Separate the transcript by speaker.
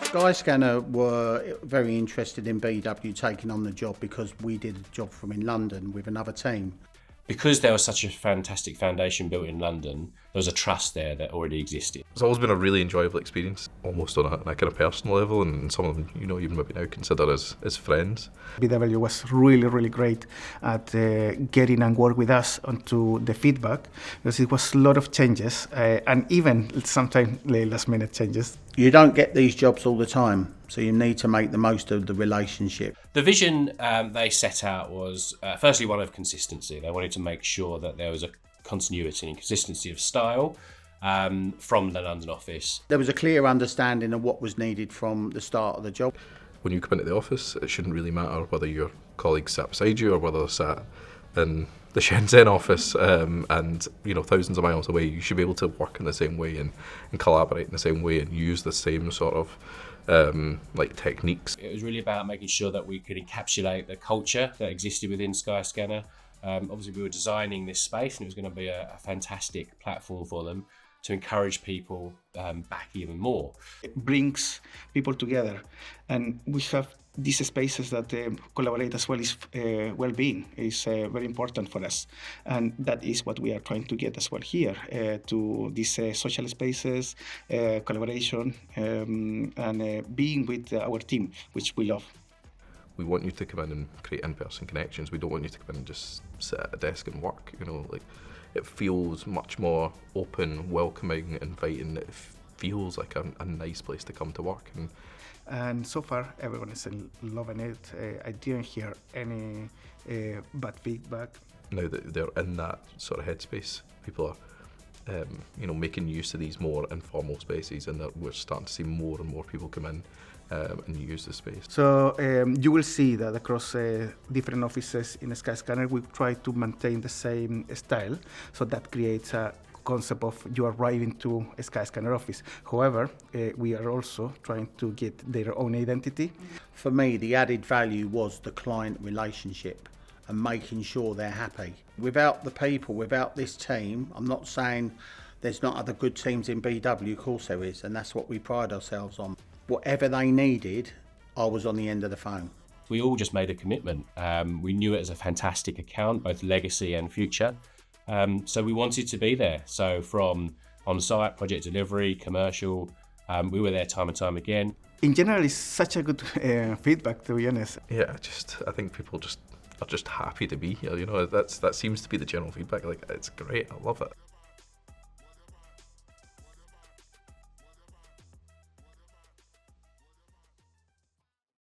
Speaker 1: Skyscanner were very interested in BW taking on the job because we did a job from in London with another team.
Speaker 2: Because there was such a fantastic foundation built in London, there was a trust there that already existed.
Speaker 3: It's always been a really enjoyable experience, almost on a kind of personal level, and some of them, even maybe now consider as friends.
Speaker 4: BW was really great at getting and work with us onto the feedback, because it was a lot of changes, and even sometimes last minute changes.
Speaker 1: You don't get these jobs all the time, so you need to make the most of the relationship.
Speaker 2: The vision they set out was firstly one of consistency. They wanted to make sure that there was a continuity and consistency of style from the London office.
Speaker 1: There was a clear understanding of what was needed from the start of the job.
Speaker 3: When you come into the office, it shouldn't really matter whether your colleagues sat beside you or whether they're sat in the Shenzhen office and thousands of miles away. You should be able to work in the same way and collaborate in the same way and use the same sort of techniques.
Speaker 2: It was really about making sure that we could encapsulate the culture that existed within Skyscanner. Obviously we were designing this space, and it was going to be a fantastic platform for them to encourage people back even more.
Speaker 4: It brings people together, and we have these spaces that collaborate as well as well-being is very important for us, and that is what we are trying to get as well here, to these social spaces, collaboration, and being with our team, which we love.
Speaker 3: We want you to come in and create in-person connections. We don't want you to come in and just sit at a desk and work. It feels much more open, welcoming, inviting. It feels like a nice place to come to work.
Speaker 4: And so far, everyone is loving it. I didn't hear any bad feedback.
Speaker 3: Now that they're in that sort of headspace, people are, making use of these more informal spaces, and that we're starting to see more and more people come in and use the space.
Speaker 4: So you will see that across different offices in Skyscanner, we try to maintain the same style, so that creates a concept of you arriving to a Skyscanner office. However, we are also trying to get their own identity.
Speaker 1: For me, the added value was the client relationship and making sure they're happy. Without the people, without this team, I'm not saying there's not other good teams in BW, of course there is, and that's what we pride ourselves on. Whatever they needed, I was on the end of the phone.
Speaker 2: We all just made a commitment. We knew it as a fantastic account, both legacy and future. So we wanted to be there. So from on-site, project delivery, commercial, we were there time and time again.
Speaker 4: In general, it's such a good feedback, to be honest.
Speaker 3: Yeah, I think people are just happy to be here. That seems to be the general feedback. It's great. I love it.